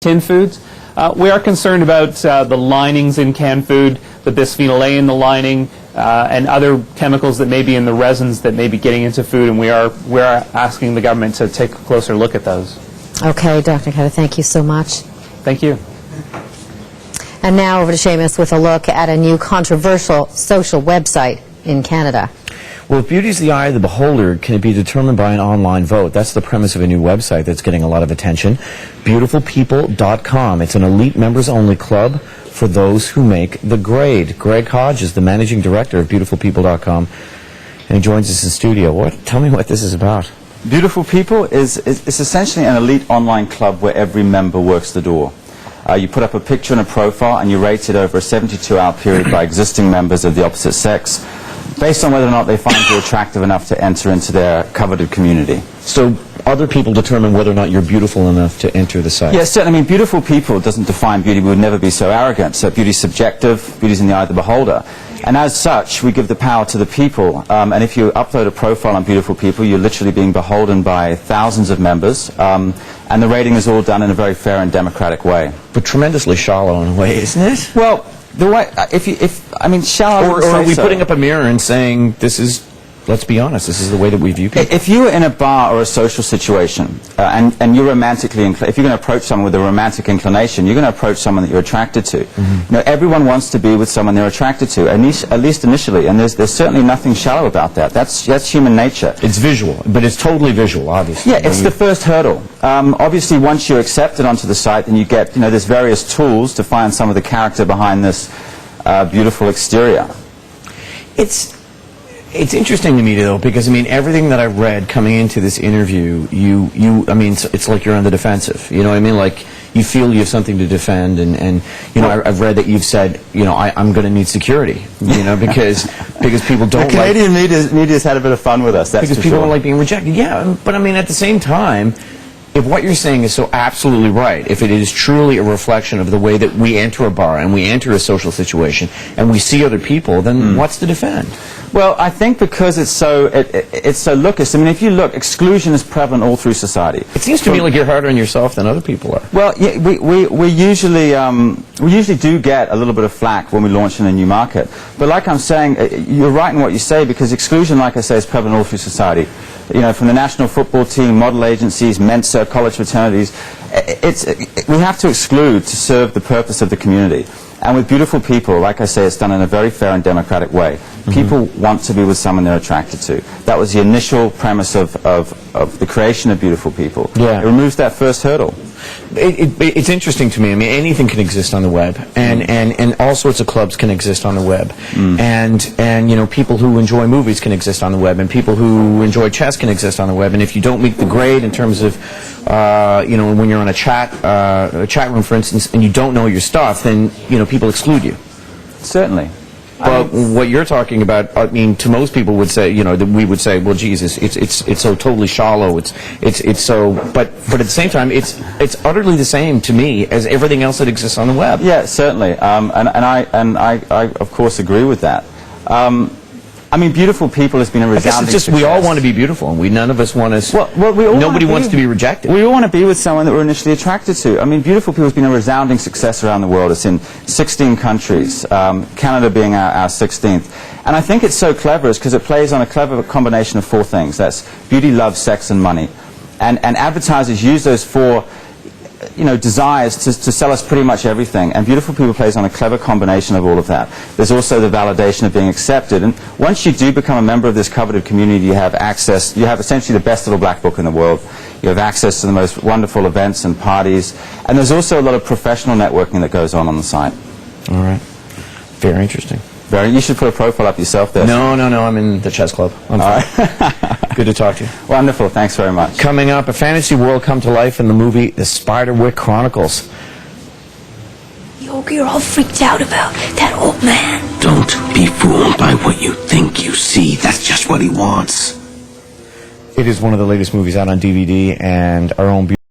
tin foods. We are concerned about the linings in canned food, the bisphenol A in the lining, and other chemicals that may be in the resins that may be getting into food, and we are asking the government to take a closer look at those. Okay, Dr. Cutter, thank you so much. Thank you. And now over to Seamus with a look at a new controversial social website in Canada. Well, if beauty's the eye of the beholder, can it be determined by an online vote? That's the premise of a new website that's getting a lot of attention. Beautifulpeople.com. It's an elite members-only club for those who make the grade. Greg Hodge is the managing director of beautifulpeople.com, and he joins us in studio. Tell me what this is about. Beautiful People is essentially an elite online club where every member works the door. You put up a picture and a profile, and you rate it over a 72-hour period by existing members of the opposite sex, based on whether or not they find you attractive enough to enter into their coveted community. So other people determine whether or not you're beautiful enough to enter the site? Yes, certainly. I mean, beautiful people doesn't define beauty. We would never be so arrogant. So beauty's subjective, beauty's in the eye of the beholder. And as such, we give the power to the people. And if you upload a profile on Beautiful People, you're literally being beholden by thousands of members. And the rating is all done in a very fair and democratic way. But tremendously shallow in a way, isn't it? Well, the way, I mean, shallow. Or are we putting up a mirror and saying, this is, let's be honest, this is the way that we view people? If you were in a bar or a social situation, and you're romantically if you're going to approach someone with a romantic inclination, you're going to approach someone that you're attracted to. You know, everyone wants to be with someone they're attracted to, at least initially, and there's certainly nothing shallow about that. That's human nature. It's visual, but it's totally visual, obviously. Yeah, it's the first hurdle. Obviously, once you're accepted onto the site, then you get, there's various tools to find some of the character behind this beautiful exterior. It's interesting to me, though, because, I mean, everything that I've read coming into this interview, I mean, it's like you're on the defensive, you know what I mean? Like, you feel you have something to defend, and you know, I've read that you've said, I'm going to need security, because people don't the Canadian media's had a bit of fun with us, that's because people don't like being rejected. Yeah, but, I mean, at the same time, if what you're saying is so absolutely right, if it is truly a reflection of the way that we enter a bar and we enter a social situation and we see other people, then what's to defend? Well, I think because it's so lookish. I mean, if you look, exclusion is prevalent all through society. It seems to me like you're harder on yourself than other people are. Well, yeah, we usually do get a little bit of flack when we launch in a new market. But like I'm saying, you're right in what you say, because exclusion, like I say, is prevalent all through society. From the national football team, model agencies, Mensa, college fraternities, we have to exclude to serve the purpose of the community. And with Beautiful People, like I say, it's done in a very fair and democratic way. People want to be with someone they're attracted to. That was the initial premise of the creation of Beautiful People. Yeah. It removes that first hurdle. It's interesting to me. I mean, anything can exist on the web, and all sorts of clubs can exist on the web, and people who enjoy movies can exist on the web, and people who enjoy chess can exist on the web. And if you don't meet the grade in terms of when you're on a chat room, for instance, and you don't know your stuff, then people exclude you. Certainly. But what you're talking about, I mean, to most people would say, that we would say, well, Jesus, it's so totally shallow. It's so, but at the same time, it's utterly the same to me as everything else that exists on the web. Yeah, certainly. And I of course agree with that. I mean, Beautiful People has been a resounding I guess it's just we all want to be beautiful, and none of us want to. Well, nobody wants to be rejected. We all want to be with someone that we're initially attracted to. I mean, Beautiful People has been a resounding success around the world. It's in 16 countries, Canada being our 16th. And I think it's so clever is because it plays on a clever combination of four things. That's beauty, love, sex, and money. And advertisers use those four desires to sell us pretty much everything, and Beautiful People plays on a clever combination of all of that. There's also the validation of being accepted, and once you do become a member of this coveted community, you have access, you have essentially the best little black book in the world. You have access to the most wonderful events and parties, and there's also a lot of professional networking that goes on the site. All right. Very interesting. You should put a profile up yourself there. No, I'm in the chess club. I'm fine. Good to talk to you. Wonderful, thanks very much. Coming up, a fantasy world come to life in the movie The Spiderwick Chronicles. Yogi, you're all freaked out about that old man. Don't be fooled by what you think you see. That's just what he wants. It is one of the latest movies out on DVD, and our own